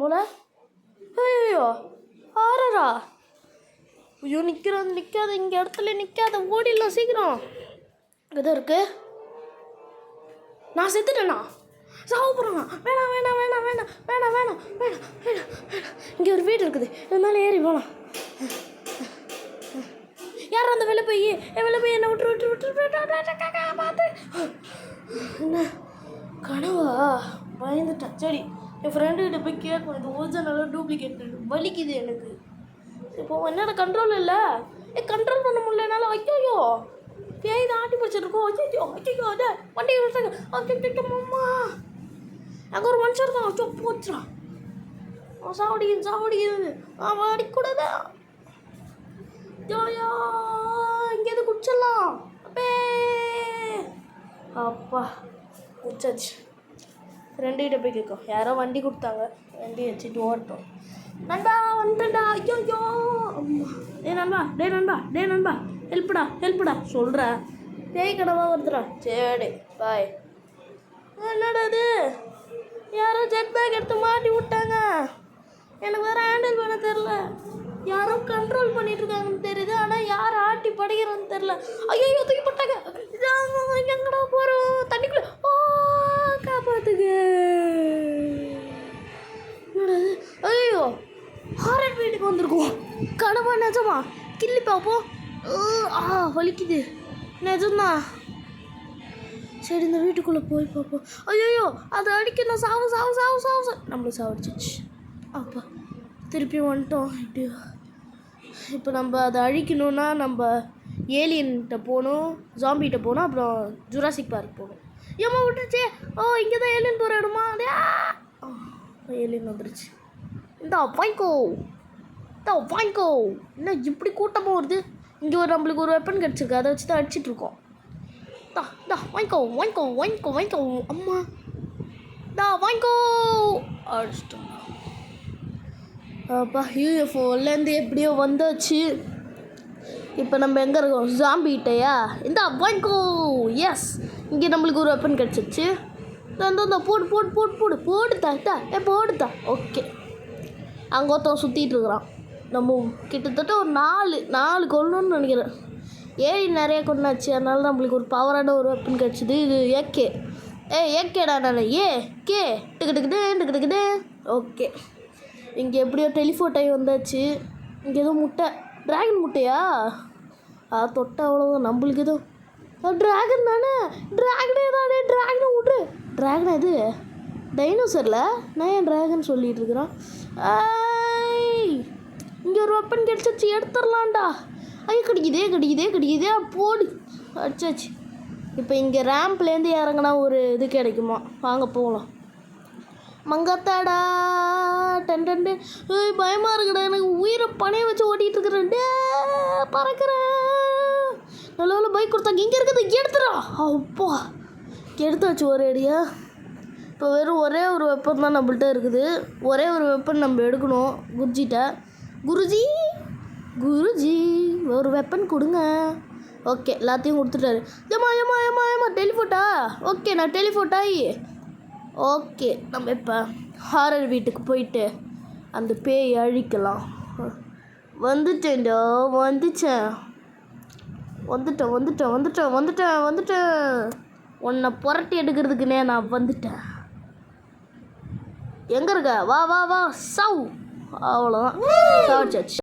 வந்துட்டான் போல. ஐயோ ஆறரா, ஐயோ நிற்காத, இங்கே இடத்துல நிற்காத, ஓடிடலாம் சீக்கிரம். இங்கே தான் இருக்கு. நான் செத்துட்டேண்ணா, சாப்பிட்றான். வேணாம் வேணாம் வேணாம் வேணாம் வேணாம் வேணாம் வேணாம் வேணாம் வேணாம். இங்கே ஒரு வீடு இருக்குது, இது மேலே ஏறி போகலாம். யார் அந்த வெளில போய் என்னை விட்டு பார்த்து என்ன கனவா? பயந்துட்டேன். சரி, என் ஃப்ரெண்டுக்கிட்ட போய் கேட்கணும், இது ஒரிஜினலாக டூப்ளிகேட் வலிக்குது எனக்கு. இப்போ என்னோட கண்ட்ரோல் இல்லை, கண்ட்ரோல் பண்ண முடியல என்னால். ஐயோ பேய் தான் ஆட்டி பிடிச்சிருக்கோம். ஐயோ அதே வண்டி விட்டாங்க. அம்மா அங்கே ஒரு மனுஷன் இருக்கான். அச்சோ போச்சுறான், சாவடிக்குது. அவன் அடிக்கூடாது. ஜோயா இங்கேருந்து குடிச்சிடலாம். அப்பா குடிச்சாச்சு. ஃப்ரெண்டுகிட்ட போய் கேட்கும், யாரோ வண்டி கொடுத்தாங்க, வண்டி வச்சுட்டு ஓட்டோம். நண்பா வந்துட்டா. ஐயோ அம்மா. டே நண்பா ஹெல்ப்டா சொல்கிறேன். பேய் கடவா வருதுடா. சரி பாய். என்னடா அது, யாரோ ஜெட் பேக் எடுத்து மாட்டி விட்டாங்க. எனக்கு வேறு ஹேண்டில் பண்ண தெரில. யாரோ கண்ட்ரோல் பண்ணிட்டு இருக்காங்கன்னு தெரியுது, ஆனால் யார் ஆட்டி படைக்கிறோன்னு தெரில. ஐயோ தூக்கி போட்டாங்க. எங்கடா போகிறோம்? தண்ணிக்குள்ளே. காப்பாத்துங்க. என்னடாது? ஐயோ ஹாரர் வீட்டுக்கு வந்திருக்கோம். கனவா நிஜமா? கிள்ளி பார்ப்போம். வலிக்குது. நிஜம்தான். சரி இந்த வீட்டுக்குள்ளே போய் பார்ப்போம். ஐயோ அதை அடிக்கணும். சாவு நம்மளும் சாவடிச்சிச்சு. அப்பா திருப்பி வந்துட்டோம். இப்போ நம்ம அதை அழிக்கணும்னா நம்ம ஏலியன்கிட்ட போகணும், ஜாம்பிகிட்ட போகணும், அப்புறம் ஜுராசிக் பார்க் போகணும். ஏமா விட்டுருச்சே. இங்கே தான் ஏலியன் போகிற இடமா? ஏலியன் வந்துருச்சு. இந்த வாங்கிக்கோ. என்ன இப்படி கூட்டமாக வருது? இங்கே நம்மளுக்கு ஒரு வெப்பன் கிடச்சிருக்கு, அதை வச்சு தான் அடிச்சிட்ருக்கோம். வாங்கிக்கோ. அம்மா வாங்கிக்கோ. அடிச்சிட்டோம். அப்பா யூஎஃப்ஓலேருந்து எப்படியோ வந்தாச்சு. இப்போ நம்ம எங்கே இருக்கோம்? ஜாம்பிகிட்டயா? இந்த வாங்கிக்கோ. எஸ், இங்கே நம்மளுக்கு ஒரு வெப்பன் கிடச்சிருச்சு. போடுதா. ஓகே, அங்கே ஒருத்தன் சுற்றிட்டு இருக்கிறான். நம்ம கிட்டத்தட்ட ஒரு நாலு கொள்ளணும்னு நினைக்கிறேன். ஏறி நிறைய கொண்டாச்சு, அதனால நம்மளுக்கு ஒரு பவரான ஒரு வெப்பன் கிடச்சிது. இது ஏகேடா. நான் டிக்கிட்டு. ஓகே, இங்கே எப்படியோ டெலிஃபோன் டைம் வந்தாச்சு. இங்கே எதுவும் முட்டை, ட்ராகன் முட்டையா? தொட்டா அவ்வளோதான். நம்மளுக்கு எதுவும் ட்ராகன் தானே. ட்ராகனை விட்ரு. ட்ராகனா இது டைனோசரில்? நான் ஏன் ட்ராகன் சொல்லிகிட்டு இருக்கிறான்? இங்கே ஒரு வெப்பன் கிடச்சிச்சு, எடுத்துடலாம்டா. ஐயோ கடிக்குதே. போடு, அடிச்சாச்சு. இப்போ இங்கே ரேம்ப்லேருந்து இறங்கினா ஒரு இது கிடைக்குமா? வாங்க போகலாம். மங்கத்தாடா டன். பயமாக இருக்குடா, எனக்கு உயிரை பணைய வச்சு ஓட்டிகிட்டு இருக்கிறேன். பறக்கிறேன். நல்ல பைக் கொடுத்தாங்க. இங்கே இருக்குது, எடுத்துடா. அப்பா எடுத்தாச்சு ஒரு அடியா. இப்போ வெறும் ஒரே ஒரு வெப்பன் தான் நம்மள்கிட்ட இருக்குது. ஒரே ஒரு வெப்பன் நம்ம எடுக்கணும். குருஜி ஒரு வெப்பன் கொடுங்க. ஓகே, எல்லாத்தையும் கொடுத்துட்டாரு. ஏமா டெலிஃபோட்டா? ஓகே, நான் டெலிஃபோட் ஆகி ஓகே, நம்ம இப்போ ஹாரர் வீட்டுக்கு போயிட்டு அந்த பேய் அழிக்கலாம். வந்துட்டேன். உன்னை புரட்டி எடுக்கிறதுக்குன்னே நான் வந்துட்டேன். எங்கே இருக்க? வா. சாவு. அவ்வளோதான், சாவடிச்சாச்சு.